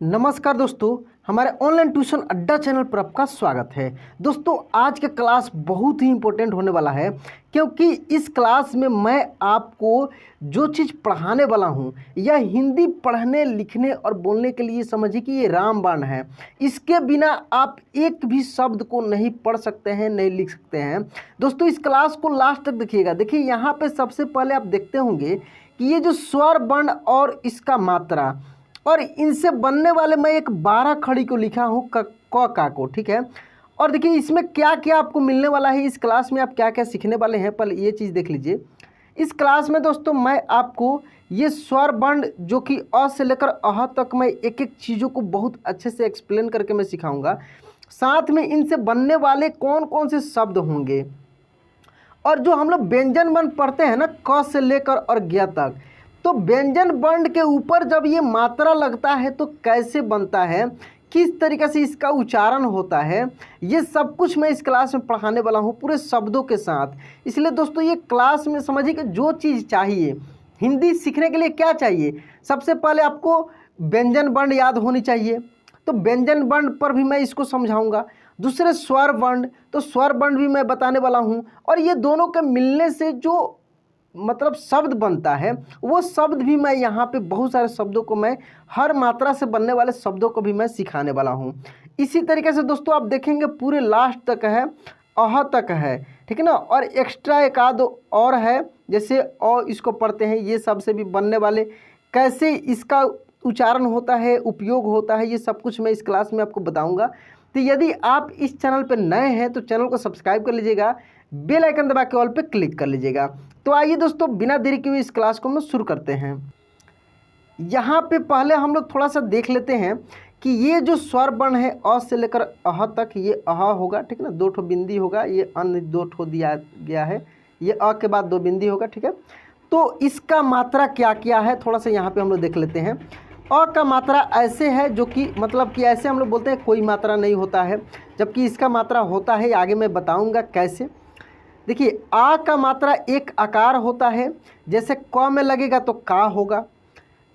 नमस्कार दोस्तों, हमारे ऑनलाइन ट्यूशन अड्डा चैनल पर आपका स्वागत है। दोस्तों, आज का क्लास बहुत ही इम्पोर्टेंट होने वाला है क्योंकि इस क्लास में मैं आपको जो चीज़ पढ़ाने वाला हूँ यह हिंदी पढ़ने लिखने और बोलने के लिए समझिए कि ये रामबाण है। इसके बिना आप एक भी शब्द को नहीं पढ़ सकते हैं, नहीं लिख सकते हैं। दोस्तों, इस क्लास को लास्ट तक देखिएगा। देखिए, यहाँ पे सबसे पहले आप देखते होंगे कि ये जो स्वर वर्ण और इसका मात्रा और इनसे बनने वाले मैं एक 12 खड़ी को लिखा हूँ क का को, ठीक है। और देखिए इसमें क्या क्या आपको मिलने वाला है, इस क्लास में आप क्या क्या सीखने वाले हैं, पहले ये चीज़ देख लीजिए। इस क्लास में दोस्तों मैं आपको ये स्वर वर्ण जो कि अ से लेकर अह तक मैं एक एक चीज़ों को बहुत अच्छे से एक्सप्लेन करके मैं सिखाऊंगा। साथ में इनसे बनने वाले कौन कौन से शब्द होंगे और जो हम लोग व्यंजन वर्ण पढ़ते हैं ना, क से लेकर और ज्ञ तक, तो व्यंजन वर्ण के ऊपर जब ये मात्रा लगता है तो कैसे बनता है, किस तरीके से इसका उच्चारण होता है, ये सब कुछ मैं इस क्लास में पढ़ाने वाला हूँ पूरे शब्दों के साथ। इसलिए दोस्तों ये क्लास में समझिए कि जो चीज़ चाहिए हिंदी सीखने के लिए क्या चाहिए, सबसे पहले आपको व्यंजन वर्ण याद होनी चाहिए, तो व्यंजन वर्ण पर भी मैं इसको समझाऊंगा। दूसरे स्वर वर्ण, तो स्वर वर्ण भी मैं बताने वाला हूँ। और ये दोनों के मिलने से जो मतलब शब्द बनता है वो शब्द भी मैं यहाँ पे बहुत सारे शब्दों को मैं हर मात्रा से बनने वाले शब्दों को भी मैं सिखाने वाला हूँ। इसी तरीके से दोस्तों आप देखेंगे पूरे लास्ट तक है, अह तक है, ठीक है ना। और एक्स्ट्रा एक आध और है, जैसे इसको पढ़ते हैं, ये सबसे भी बनने वाले कैसे इसका उच्चारण होता है, उपयोग होता है, ये सब कुछ मैं इस क्लास में आपको बताऊँगा। तो यदि आप इस चैनल पर नए हैं तो चैनल को सब्सक्राइब कर लीजिएगा, बेल आइकन दबा के ऑल पे क्लिक कर लीजिएगा। तो आइए दोस्तों, बिना देरी के हुए इस क्लास को हम लोग शुरू करते हैं। यहाँ पे पहले हम लोग थोड़ा सा देख लेते हैं कि ये जो स्वर वर्ण है अ से लेकर अह तक, ये अह होगा, ठीक है ना, 2 ठो बिंदी होगा, ये अन्य 2 ठो दिया गया है, ये अ के बाद 2 बिंदी होगा, ठीक है। तो इसका मात्रा क्या क्या है थोड़ा सा यहाँ पे हम लोग देख लेते हैं। अ का मात्रा ऐसे है जो कि मतलब कि ऐसे हम लोग बोलते हैं कोई मात्रा नहीं होता है, जबकि इसका मात्रा होता है, आगे मैं बताऊँगा कैसे। देखिए, आ का मात्रा एक आकार होता है, जैसे क में लगेगा तो का होगा।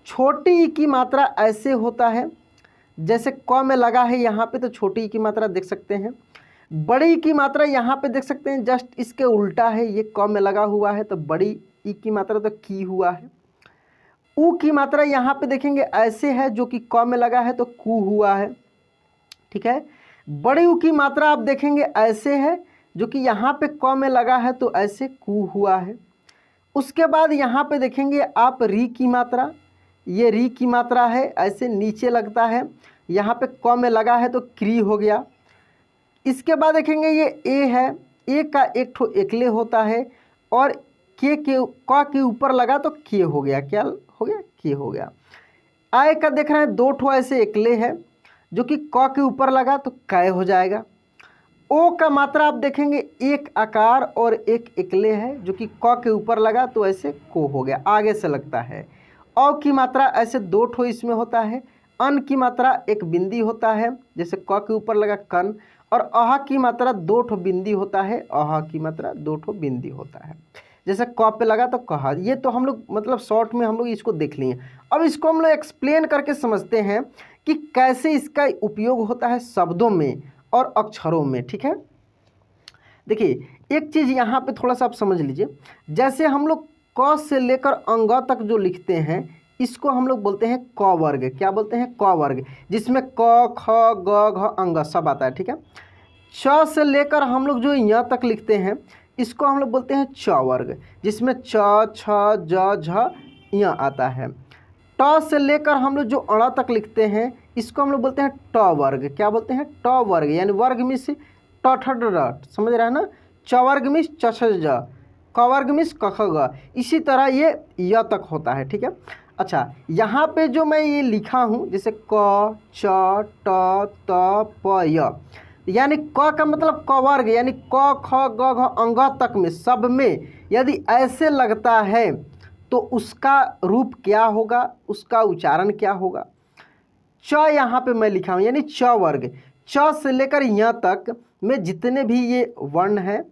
छोटी ई की मात्रा ऐसे होता है, जैसे क में लगा है यहाँ पे तो छोटी ई की मात्रा देख सकते हैं। बड़ी ई की मात्रा यहाँ पे देख सकते हैं, जस्ट इसके उल्टा है, ये क में लगा हुआ है तो बड़ी ई की मात्रा तो की हुआ है। ऊ की मात्रा यहाँ पे देखेंगे ऐसे है, जो कि क में लगा है तो कू हुआ है, ठीक है। बड़ी ऊ की मात्रा आप देखेंगे ऐसे है, जो कि यहाँ पे क में लगा है तो ऐसे कू हुआ है। उसके बाद यहाँ पे देखेंगे आप री की मात्रा, ये री की मात्रा है, ऐसे नीचे लगता है, यहाँ पे क में लगा है तो क्री हो गया। इसके बाद देखेंगे ये ए है, ए का एक ठो एकले होता है और क के ऊपर लगा तो के हो गया, क्या हो गया, के हो गया। आय का देख रहे हैं 2 ठो ऐसे एकले है, जो कि क के ऊपर लगा तो कै हो जाएगा। ओ का मात्रा आप देखेंगे एक आकार और एक एकले है, जो कि क के ऊपर लगा तो ऐसे को हो गया, आगे से लगता है। औ की मात्रा ऐसे 2 ठो इसमें होता है। अन की मात्रा एक बिंदी होता है, जैसे क के ऊपर लगा कन। और अह की मात्रा 2 ठो बिंदी होता है, अह की मात्रा 2 ठो बिंदी होता है, जैसे क पे लगा तो कहा। ये तो हम लोग मतलब शॉर्ट में हम लोग इसको देख लिए। अब इसको हम लोग एक्सप्लेन करके समझते हैं कि कैसे इसका उपयोग होता है शब्दों में और अक्षरों में, ठीक है। देखिए, एक चीज़ यहाँ पे थोड़ा सा आप समझ लीजिए, जैसे हम लोग क से लेकर अंग तक जो लिखते हैं इसको हम लोग बोलते हैं क वर्ग। क्या बोलते हैं, क वर्ग, जिसमें क ख ग घ अंग सब आता है, ठीक है। च से लेकर हम लोग जो य तक लिखते हैं इसको हम लोग बोलते हैं च वर्ग, जिसमें च छ ज झ य आता है। ट से लेकर हम लोग जो अड़ तक लिखते हैं इसको हम लोग बोलते हैं ट वर्ग। क्या बोलते हैं, ट वर्ग, यानी वर्ग मिस ट ठ ड ड, समझ रहे हैं ना। च वर्ग मिस च छ ज, क वर्ग मिस क ख ग, इसी तरह ये य तक होता है, ठीक है। अच्छा, यहाँ पे जो मैं ये लिखा हूँ, जैसे क च ट त प य, यानी क का मतलब क वर्ग, यानी क ख ग घ अंग तक में सब में यदि ऐसे लगता है तो उसका रूप क्या होगा, उसका उच्चारण क्या होगा। च यहाँ पे मैं लिखा हूँ, यानी च वर्ग, च से लेकर य तक में जितने भी ये वर्ण हैं,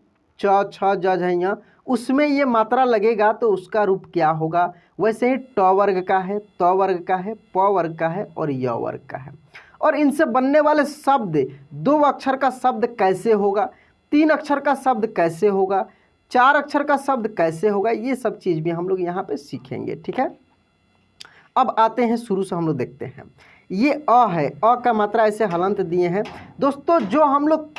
च छ ज झ य, उसमें ये मात्रा लगेगा तो उसका रूप क्या होगा। वैसे ही ट वर्ग का है, त वर्ग का है, प वर्ग का है और य वर्ग का है। और इनसे बनने वाले शब्द, 2 अक्षर का शब्द कैसे होगा, 3 अक्षर का शब्द कैसे होगा, 4 अक्षर का शब्द कैसे होगा, ये सब चीज़ भी हम लोग यहाँ पे सीखेंगे। ठीक है, अब आते हैं शुरू से हम लोग देखते हैं। ये अ है, अ का मात्रा ऐसे हलंत दिए हैं दोस्तों। जो हम लोग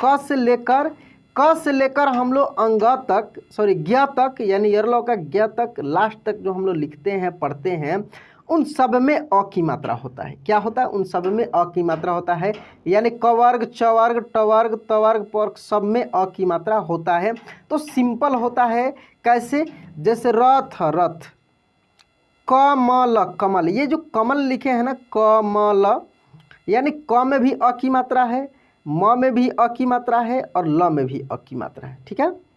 क से लेकर हम लोग अंग तक, सॉरी ज्ञ तक, यानी यरलौ का ज्ञ तक, लास्ट तक जो हम लोग लिखते हैं, पढ़ते हैं, उन सब में अ की मात्रा होता है। क्या होता है? उन सब में अ की मात्रा होता है। यानी क वर्ग, च वर्ग, ट वर्ग, त वर्ग, प वर्ग, सब में अ की मात्रा होता है। तो सिंपल होता है। कैसे? जैसे रथ, रथ, कमल, कमल, ये जो कमल लिखे हैं ना, कमल, यानी क में भी अ की मात्रा है, म में भी अ की मात्रा है और ल में भी अ की मात्रा है। ठीक है,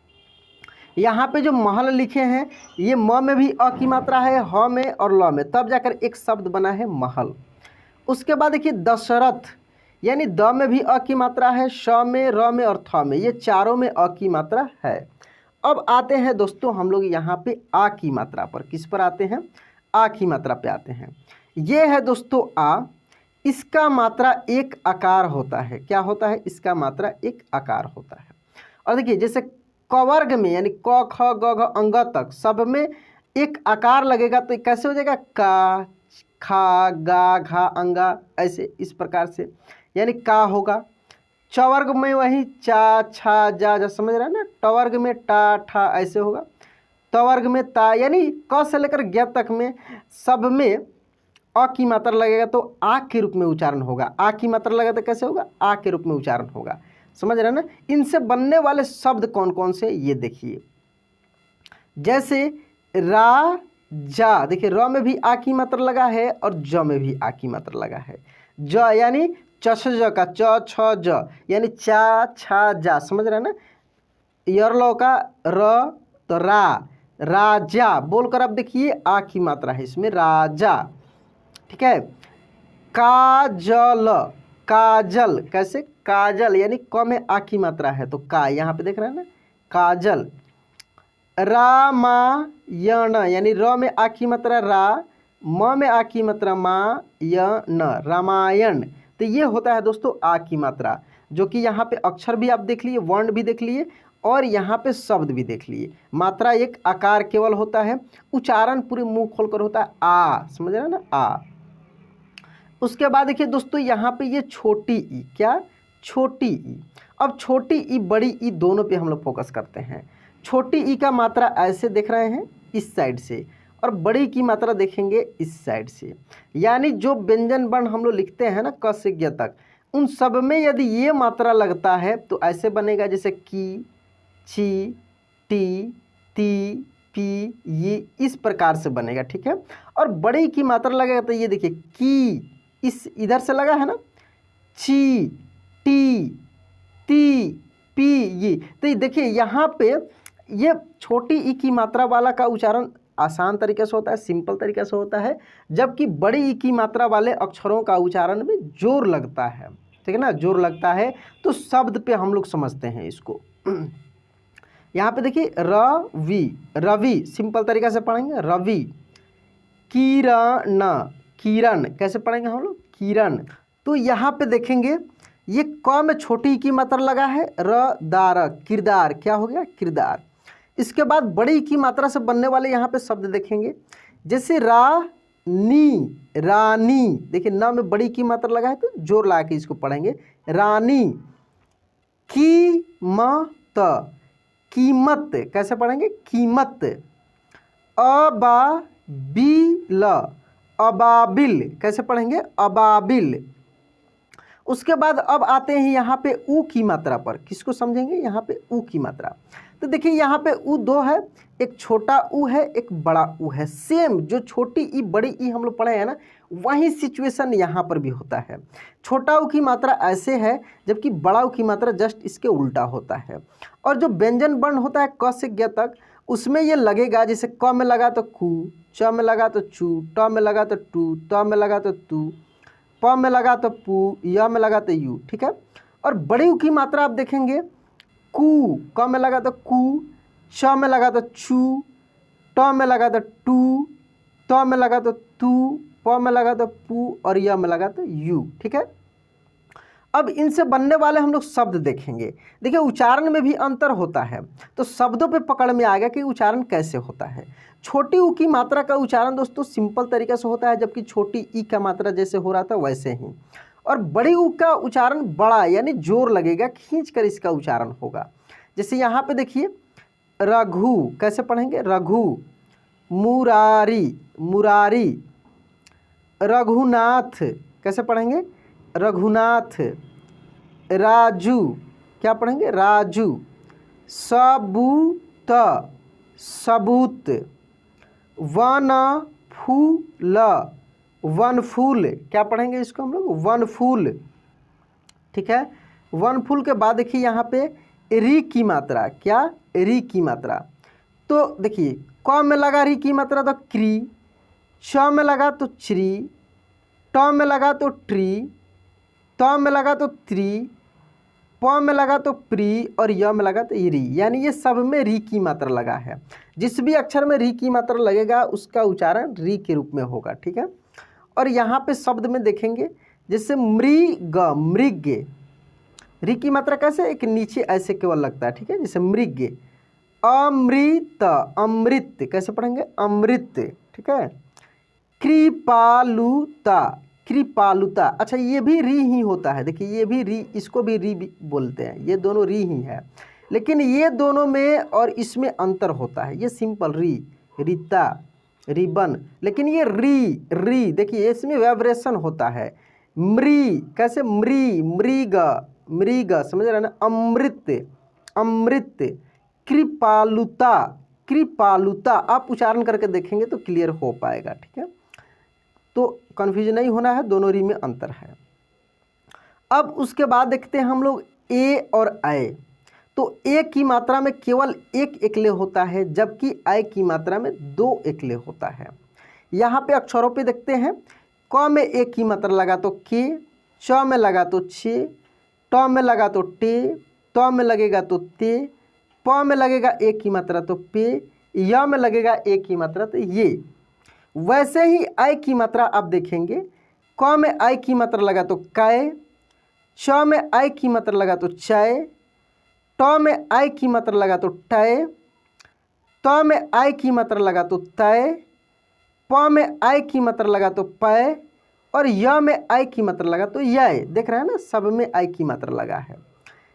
यहाँ पे जो महल लिखे हैं, ये म में भी अ की मात्रा है, ह में और ल में, तब जाकर एक शब्द बना है महल। उसके बाद देखिए दशरथ, यानी द में भी अ की मात्रा है, श में, र में और थ में, ये चारों में अ की मात्रा है। अब आते हैं दोस्तों हम लोग यहाँ पे आ की मात्रा पर। किस पर आते हैं? आ की मात्रा पे आते हैं। ये है दोस्तों आ, इसका मात्रा एक आकार होता है। क्या होता है? इसका मात्रा एक आकार होता है। और देखिए जैसे क वर्ग में, यानी क ख ग घ अंग तक सब में एक आकार लगेगा तो कैसे हो जाएगा? का, खा, गा, घा, अंगा, ऐसे इस प्रकार से, यानी का होगा। च वर्ग में वही चा, छा, जा, समझ रहे हैं ना। ट वर्ग में टा, ठा, ऐसे होगा। त वर्ग में ता, यानी क से लेकर ज्ञ तक में सब में अ की मात्रा लगेगा तो आ के रूप में उच्चारण होगा। आ की मात्रा लगेगा तो कैसे होगा? आ के रूप में उच्चारण होगा। समझ रहे हैं ना। इनसे बनने वाले शब्द कौन कौन से, ये देखिए। जैसे रा, जा, देखिए र में भी आ की मात्रा लगा है और ज में भी आ की मात्रा लगा है। ज यानी चश ज का, च छ ज, यानी चा, छा, जा, समझ रहे हैं ना। यरलौ का र, तो रा, राजा, बोलकर अब देखिए आ की मात्रा है इसमें, राजा। ठीक है, काजल, काजल, कैसे? काजल, यानी क में आ की मात्रा है तो का, यहाँ पे देख रहे हैं ना, काजल। रामायण, यानी र में आ की मात्रा रा, म में आ की मात्रा मा, य न, रामायण। तो ये होता है दोस्तों आ की मात्रा, जो कि यहाँ पे अक्षर भी आप देख लिए, वर्ण भी देख लिए और यहाँ पे शब्द भी देख लिए। मात्रा एक आकार केवल होता है, उच्चारण पूरे मुंह खोलकर होता है आ, समझ रहे हैं ना, आ। उसके बाद देखिए दोस्तों यहाँ पे ये छोटी ई, क्या? छोटी ई। अब छोटी ई, बड़ी ई, दोनों पे हम लोग फोकस करते हैं। छोटी ई का मात्रा ऐसे देख रहे हैं, इस साइड से, और बड़ी की मात्रा देखेंगे इस साइड से। यानी जो व्यंजन वर्ण हम लोग लिखते हैं ना क से ज्ञ तक, उन सब में यदि ये मात्रा लगता है तो ऐसे बनेगा, जैसे की, ची, टी, ती, पी, ये इस प्रकार से बनेगा। ठीक है, और बड़ी की मात्रा लगेगा तो ये देखिए की, इस इधर से लगा है ना, ची, टी, ती, पी, ये, तो ये देखिए यहाँ पे ये छोटी ई की मात्रा वाला का उच्चारण आसान तरीके से होता है, सिंपल तरीके से होता है, जबकि बड़ी ई की मात्रा वाले अक्षरों का उच्चारण में जोर लगता है। ठीक है ना, जोर लगता है तो शब्द पे हम लोग समझते हैं इसको। यहाँ पे देखिए रवि, रवि सिंपल तरीका से पढ़ेंगे, रवि। किरण, किरण कैसे पढ़ेंगे हम लोग? किरण। तो यहाँ पे देखेंगे ये क में छोटी की मात्रा लगा है, र, दार, किरदार, क्या हो गया? किरदार। इसके बाद बड़ी की मात्रा से बनने वाले यहाँ पे शब्द देखेंगे, जैसे रानी, रानी, देखिए न में बड़ी की मात्रा लगा है तो जोर लगा के इसको पढ़ेंगे, रानी। कीमत, कीमत कैसे पढ़ेंगे? कीमत। अबाबिल, अबाबिल कैसे पढ़ेंगे? अबाबिल। उसके बाद अब आते हैं यहाँ पे ऊ की मात्रा पर। किसको समझेंगे? यहाँ पे ऊ की मात्रा। तो देखिए यहाँ पे ऊ दो है, एक छोटा ऊ है, एक बड़ा ऊ है। सेम जो छोटी ई बड़ी ई हम लोग पढ़े हैं ना, वही सिचुएशन यहाँ पर भी होता है। छोटा ऊ की मात्रा ऐसे है, जबकि बड़ा ऊ की मात्रा जस्ट इसके उल्टा होता है। और जो व्यंजन वर्ण होता है क से ज्ञ तक, उसमें ये लगेगा, जैसे क में लगा तो कू, च में लगा तो चू, ट में लगा तो टू, त में लगा तो तू, प में लगा तो पू, य में लगा तो यू। ठीक है, और बड़ी ऊ की मात्रा आप देखेंगे, कू, क में लगा तो कू, च में लगा तो चू, ट में लगा तो टू, त में लगा तो तू, प में लगा तो पू और य में लगा तो यू। ठीक है, अब इनसे बनने वाले हम लोग शब्द देखेंगे। देखिए उच्चारण में भी अंतर होता है, तो शब्दों पे पकड़ में आ गया कि उच्चारण कैसे होता है। छोटी ऊ की मात्रा का उच्चारण दोस्तों सिंपल तरीके से होता है, जबकि छोटी ई का मात्रा जैसे हो रहा था वैसे ही। और बड़ी ऊ का उच्चारण बड़ा यानी जोर लगेगा, खींच कर इसका उच्चारण होगा। जैसे यहाँ पे देखिए रघु कैसे पढ़ेंगे, रघु, मुरारी मुरारी, रघुनाथ कैसे पढ़ेंगे, रघुनाथ, राजू क्या पढ़ेंगे, राजू, सबूत सबूत, वनफूल वनफूल क्या पढ़ेंगे इसको हम लोग, वनफूल। ठीक है, वनफूल के बाद देखिए यहाँ पे री की मात्रा, क्या री की मात्रा, तो देखिए क में लगा री की मात्रा तो क्री, च में लगा तो श्री, ट में लगा तो ट्री, त में लगा तो त्री, प में लगा तो प्री और य में लगा तो री, यानी ये सब में री की मात्रा लगा है। जिस भी अक्षर में री की मात्रा लगेगा उसका उच्चारण री के रूप में होगा। ठीक है, और यहाँ पे शब्द में देखेंगे जैसे मृग, मृग री की मात्रा कैसे, एक नीचे ऐसे केवल लगता है। ठीक है, जैसे मृग, अमृत अमृत कैसे पढ़ेंगे, अमृत। ठीक है, कृपालुता कृपालुता, अच्छा ये भी री ही होता है। देखिए ये भी री, इसको भी री बोलते हैं, ये दोनों री ही है, लेकिन ये दोनों में और इसमें अंतर होता है। ये सिंपल री, रीता, रिबन, लेकिन ये री देखिए इसमें वाइब्रेशन होता है। मृ कैसे, मृग मृग समझ रहे हैं ना, अमृत अमृत, कृपालुता कृपालुता, आप उच्चारण करके देखेंगे तो क्लियर हो पाएगा। ठीक है, तो कन्फ्यूजन नहीं होना है, दोनों री में अंतर है। अब उसके बाद देखते हैं हम लोग ए और ऐ। तो ए की मात्रा में केवल एक एकले होता है, जबकि ऐ की मात्रा में दो एकले होता है। यहाँ पे अक्षरों पे देखते हैं, क में ए की मात्रा लगा तो के, च में लगा तो छे, ट में लगा तो टे, त में लगेगा तो ते, प में लगेगा ए की मात्रा तो पे, य में लगेगा ए की मात्रा तो ये। वैसे ही आई की मात्रा आप देखेंगे, क में आई की मात्रा लगा तो कै, च में आई की मात्रा लगा तो चय, ट में आई की मात्रा लगा तो टय, त में आई की मात्रा लगा तो तय, प में आई की मात्रा लगा तो पय और य में आई की मात्रा लगा तो यय। देख रहे हैं ना, सब में आई की मात्रा लगा है।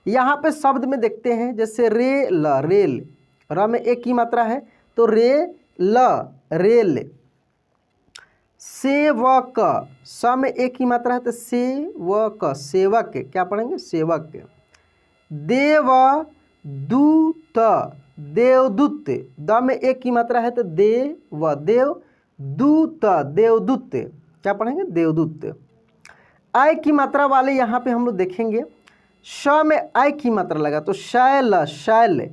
यहाँ पे शब्द में देखते हैं जैसे रेल, रेल, र में एक की मात्रा है तो रे ल रेल, सेवक, स में एक की मात्रा है तो सेवक, सेवक क्या पढ़ेंगे, सेवक, देवदूत, देवदूत, द में एक की मात्रा है तो देव, देवदूत, देवदूत क्या पढ़ेंगे, देवदूत। आई की मात्रा वाले यहाँ पे हम लोग देखेंगे, श में आई की मात्रा लगा तो शैल, शैल,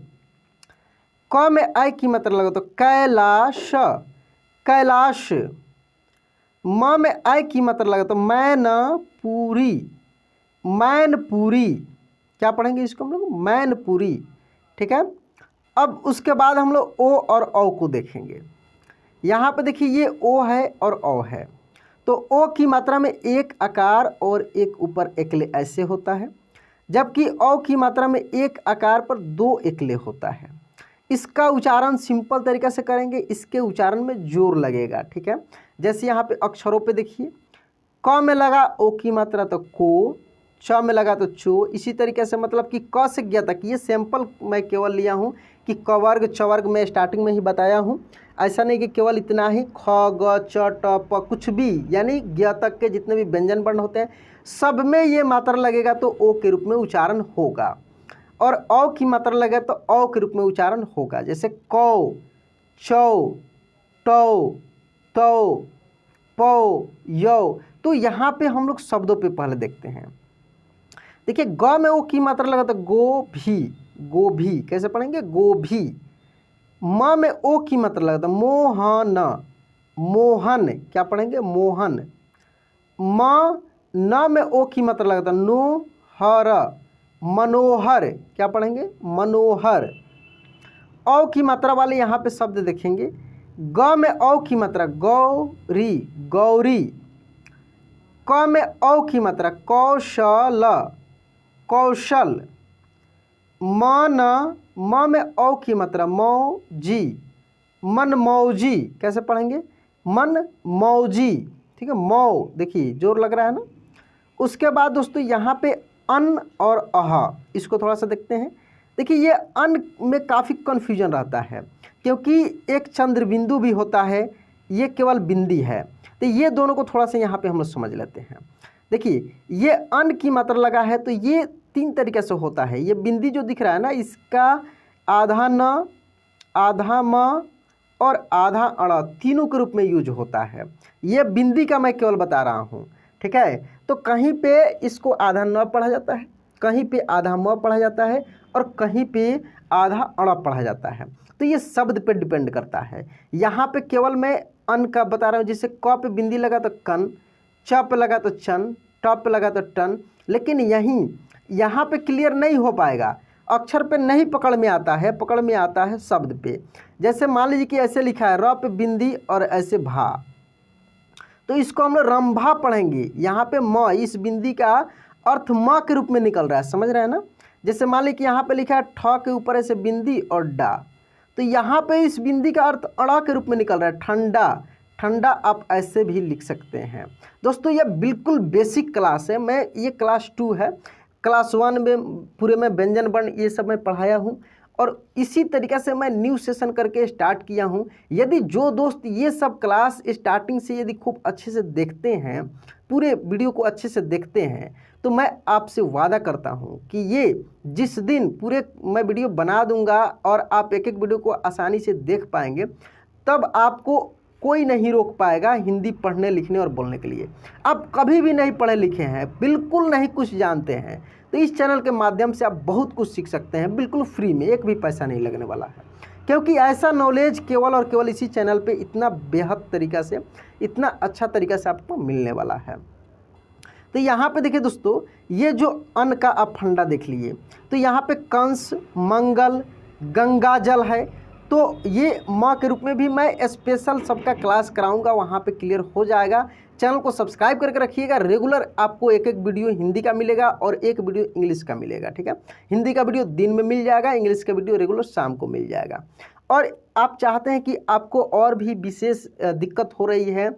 क में आई की मात्रा लगा तो कैलाश, कैलाश, म में आई की मात्रा लगा तो मैनपुरी, मैनपुरी क्या पढ़ेंगे इसको हम लोग, मैनपुरी। ठीक है, अब उसके बाद हम लोग ओ और औ को देखेंगे। यहाँ पे देखिए ये ओ है और औ है, तो ओ की मात्रा में एक आकार और एक ऊपर एकले ऐसे होता है, जबकि औ की मात्रा में एक आकार पर दो एकले होता है। इसका उच्चारण सिंपल तरीके से करेंगे, इसके उच्चारण में जोर लगेगा। ठीक है, जैसे यहाँ पे अक्षरों पे देखिए, क में लगा ओ की मात्रा तो को, च में लगा तो चो, इसी तरीके से मतलब कि क से ज्ञ तक। ये सैंपल मैं केवल लिया हूँ कि क वर्ग च वर्ग मैं स्टार्टिंग में ही बताया हूँ, ऐसा नहीं कि केवल इतना ही ख ग च ट प कुछ भी, यानी ज्ञ तक के जितने भी व्यंजन वर्ण होते हैं सब में ये मात्रा लगेगा तो ओ के रूप में उच्चारण होगा, और औ की मात्रा लगे तो औ के रूप में उच्चारण होगा। जैसे कौ, चौ, टौ, तौ, पौ, यौ। तो यहाँ पे हम लोग शब्दों पे पहले देखते हैं। देखिए ग में ओ की मात्रा लगा तो गोभी, गोभी कैसे पढ़ेंगे, गोभी। म में ओ की मात्रा लगा तो मोहन, मोहन क्या पढ़ेंगे, मोहन। म न में ओ की मात्रा लगा तो नोहर, मनोहर क्या पढ़ेंगे, मनोहर। औ की मात्रा वाले यहाँ पे शब्द देखेंगे। ग में औ की मात्रा गौरी गौरी। क में औ की मात्रा कौशल कौशल। म में औ की मात्रा मौजी मन मौजी। कैसे पढ़ेंगे? मन मौजी। ठीक है, मौ देखिए जोर लग रहा है ना। उसके बाद दोस्तों यहाँ पे अन और अह, इसको थोड़ा सा देखते हैं। देखिए ये अन में काफ़ी कन्फ्यूजन रहता है क्योंकि एक चंद्र बिंदु भी होता है, ये केवल बिंदी है। तो ये दोनों को थोड़ा सा यहाँ पे हम लोग समझ लेते हैं। देखिए ये अन की मात्रा लगा है तो ये 3 तरीके से होता है। ये बिंदी जो दिख रहा है ना, इसका आधा न, आधा म और आधा अड़ तीनों के रूप में यूज होता है। ये बिंदी का मैं केवल बता रहा हूँ, ठीक है। तो कहीं पे इसको आधा न पढ़ा जाता है, कहीं पे आधा म पढ़ा जाता है और कहीं पे आधा अड़ पढ़ा जाता है। तो ये शब्द पे डिपेंड करता है। यहाँ पे केवल मैं अन का बता रहा हूँ। जैसे क पे बिंदी लगा तो कन, च पे लगा तो चन, ट पे लगा तो टन। लेकिन यहाँ पे क्लियर नहीं हो पाएगा, अक्षर पे नहीं पकड़ में आता है, पकड़ में आता है शब्द पे। जैसे मान लीजिए कि ऐसे लिखा है र पे बिंदी और ऐसे भा, तो इसको हम लोग रंभा पढ़ेंगे। यहाँ पे म, इस बिंदी का अर्थ म के रूप में निकल रहा है, समझ रहे हैं ना। जैसे मान लीजिए कि यहाँ पे लिखा है ठ के ऊपर ऐसे बिंदी और डा, तो यहाँ पे इस बिंदी का अर्थ अड़ा के रूप में निकल रहा है, ठंडा ठंडा। आप ऐसे भी लिख सकते हैं। दोस्तों ये बिल्कुल बेसिक क्लास है, मैं ये क्लास 2 है। क्लास 1 में पूरे में व्यंजन वर्ण ये सब मैं पढ़ाया हूँ और इसी तरीक़े से मैं न्यू सेशन करके स्टार्ट किया हूँ। यदि जो दोस्त ये सब क्लास स्टार्टिंग से यदि खूब अच्छे से देखते हैं, पूरे वीडियो को अच्छे से देखते हैं, तो मैं आपसे वादा करता हूँ कि ये जिस दिन पूरे मैं वीडियो बना दूंगा और आप एक एक वीडियो को आसानी से देख पाएंगे, तब आपको कोई नहीं रोक पाएगा हिंदी पढ़ने लिखने और बोलने के लिए। आप कभी भी नहीं पढ़े लिखे हैं, बिल्कुल नहीं कुछ जानते हैं, तो इस चैनल के माध्यम से आप बहुत कुछ सीख सकते हैं, बिल्कुल फ्री में, एक भी पैसा नहीं लगने वाला है। क्योंकि ऐसा नॉलेज केवल और केवल इसी चैनल पे इतना बेहद तरीक़ा से, इतना अच्छा तरीक़ा से आपको मिलने वाला है। तो यहाँ पे देखिए दोस्तों, ये जो अन्न का आप फंडा देख लीजिए, तो यहाँ पे कंस, मंगल, गंगा जल है। तो ये माँ के रूप में भी मैं स्पेशल सबका क्लास कराऊंगा, वहाँ पे क्लियर हो जाएगा। चैनल को सब्सक्राइब करके रखिएगा, रेगुलर आपको एक एक वीडियो हिंदी का मिलेगा और एक वीडियो इंग्लिश का मिलेगा, ठीक है। हिंदी का वीडियो दिन में मिल जाएगा, इंग्लिश का वीडियो रेगुलर शाम को मिल जाएगा। और आप चाहते हैं कि आपको और भी विशेष दिक्कत हो रही है,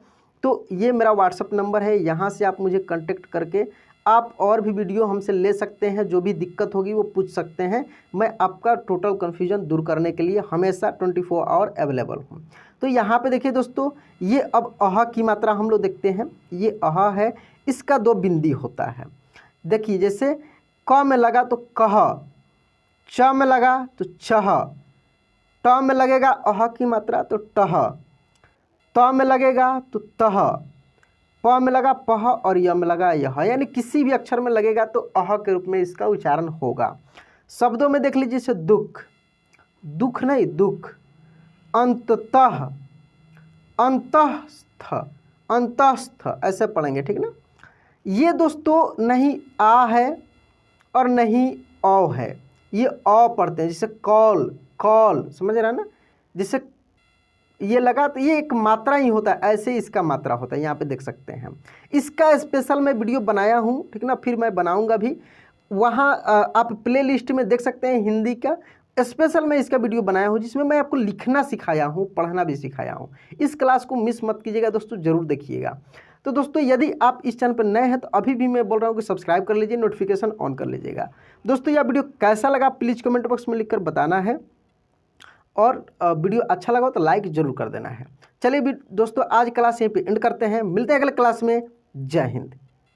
तो ये मेरा व्हाट्सअप नंबर है, यहाँ से आप मुझे कांटेक्ट करके आप और भी वीडियो हमसे ले सकते हैं। जो भी दिक्कत होगी वो पूछ सकते हैं। मैं आपका टोटल कन्फ्यूजन दूर करने के लिए हमेशा 24 आवर अवेलेबल हूँ। तो यहाँ पे देखिए दोस्तों, ये अब अह की मात्रा हम लोग देखते हैं। ये अह है, इसका 2 बिंदी होता है। देखिए जैसे क में लगा तो कह, च में लगा तो चह, ट में लगेगा अह की मात्रा तो टह, त में लगेगा तो तह, प में लगा पह और य में लगा यह, यानी किसी भी अक्षर में लगेगा तो अह के रूप में इसका उच्चारण होगा। शब्दों में देख लीजिए, जैसे दुख, दुख नहीं दुख, अंततः, अंतस्थ, अंतस्थ, ऐसे पढ़ेंगे, ठीक ना। ये दोस्तों नहीं आ है और नहीं औ है, ये औ पढ़ते हैं। जैसे कॉल, कॉल, समझ रहे हैं ना। जैसे ये लगा तो ये एक मात्रा ही होता है, ऐसे इसका मात्रा होता है, यहाँ पे देख सकते हैं। इसका स्पेशल मैं वीडियो बनाया हूँ, ठीक ना, फिर मैं बनाऊँगा भी। वहाँ आप प्ले लिस्ट में देख सकते हैं, हिंदी का स्पेशल मैं इसका वीडियो बनाया हूँ, जिसमें मैं आपको लिखना सिखाया हूँ, पढ़ना भी सिखाया हूँ। इस क्लास को मिस मत कीजिएगा दोस्तों, ज़रूर देखिएगा। तो दोस्तों यदि आप इस चैनल पर नए हैं तो अभी भी मैं बोल रहा हूँ कि सब्सक्राइब कर लीजिए, नोटिफिकेशन ऑन कर लीजिएगा। दोस्तों यह वीडियो कैसा लगा प्लीज़ कमेंट बॉक्स में लिखकर बताना है, और वीडियो अच्छा लगा तो लाइक ज़रूर कर देना है। चलिए भी दोस्तों, आज क्लास यहीं पे एंड करते हैं, मिलते हैं अगले क्लास में। जय हिंद।